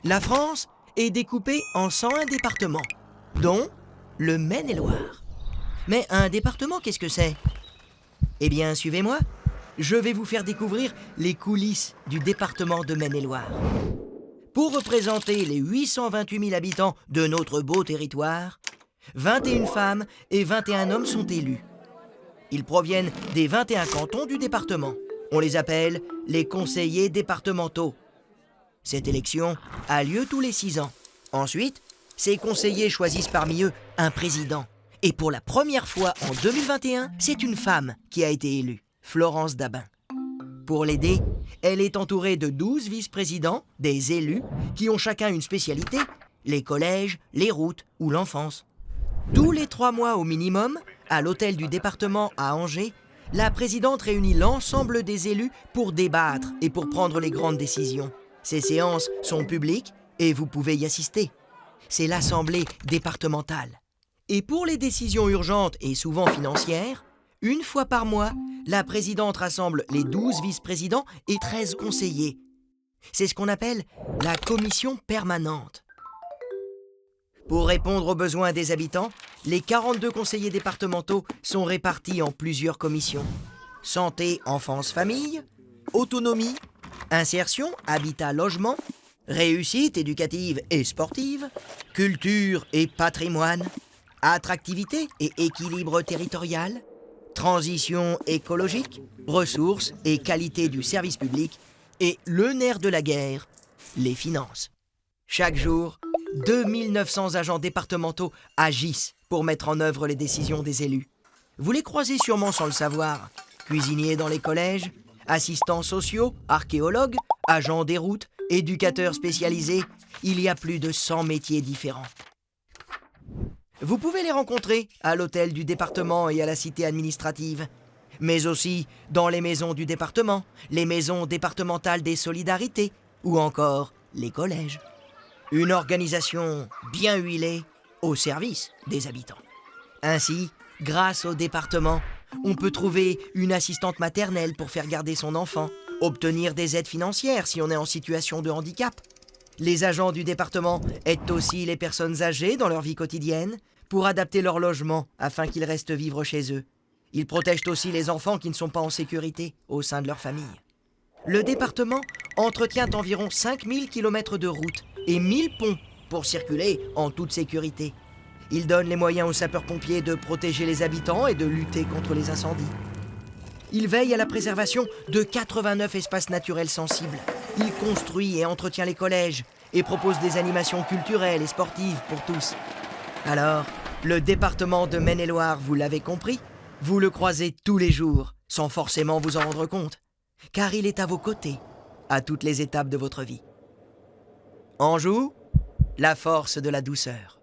La France est découpée en 101 départements, dont le Maine-et-Loire. Mais un département, qu'est-ce que c'est? Eh bien, suivez-moi. Je vais vous faire découvrir les coulisses du département de Maine-et-Loire. Pour représenter les 828 000 habitants de notre beau territoire, 21 femmes et 21 hommes sont élus. Ils proviennent des 21 cantons du département. On les appelle les conseillers départementaux. Cette élection a lieu tous les 6 ans. Ensuite, ces conseillers choisissent parmi eux un président. Et pour la première fois en 2021, c'est une femme qui a été élue, Florence Dabin. Pour l'aider, elle est entourée de 12 vice-présidents, des élus, qui ont chacun une spécialité, les collèges, les routes ou l'enfance. Tous les 3 mois au minimum, à l'hôtel du département à Angers, la présidente réunit l'ensemble des élus pour débattre et pour prendre les grandes décisions. Ces séances sont publiques et vous pouvez y assister. C'est l'assemblée départementale. Et pour les décisions urgentes et souvent financières, une fois par mois, la présidente rassemble les 12 vice-présidents et 13 conseillers. C'est ce qu'on appelle la commission permanente. Pour répondre aux besoins des habitants, les 42 conseillers départementaux sont répartis en plusieurs commissions. Santé, enfance, famille, autonomie, insertion, habitat, logement, réussite éducative et sportive, culture et patrimoine, attractivité et équilibre territorial, transition écologique, ressources et qualité du service public, et le nerf de la guerre, les finances. Chaque jour, 2900 agents départementaux agissent pour mettre en œuvre les décisions des élus. Vous les croisez sûrement sans le savoir. Cuisiniers dans les collèges, assistants sociaux, archéologues, agents des routes, éducateurs spécialisés. Il y a plus de 100 métiers différents. Vous pouvez les rencontrer à l'hôtel du département et à la cité administrative, mais aussi dans les maisons du département, les maisons départementales des solidarités ou encore les collèges. Une organisation bien huilée au service des habitants. Ainsi, grâce au département, on peut trouver une assistante maternelle pour faire garder son enfant, obtenir des aides financières si on est en situation de handicap. Les agents du département aident aussi les personnes âgées dans leur vie quotidienne pour adapter leur logement afin qu'ils restent vivre chez eux. Ils protègent aussi les enfants qui ne sont pas en sécurité au sein de leur famille. Le département entretient environ 5000 km de routes et 1000 ponts pour circuler en toute sécurité. Il donne les moyens aux sapeurs-pompiers de protéger les habitants et de lutter contre les incendies. Il veille à la préservation de 89 espaces naturels sensibles. Il construit et entretient les collèges et propose des animations culturelles et sportives pour tous. Alors, le département de Maine-et-Loire, vous l'avez compris, vous le croisez tous les jours, sans forcément vous en rendre compte, car il est à vos côtés, à toutes les étapes de votre vie. Anjou, la force de la douceur.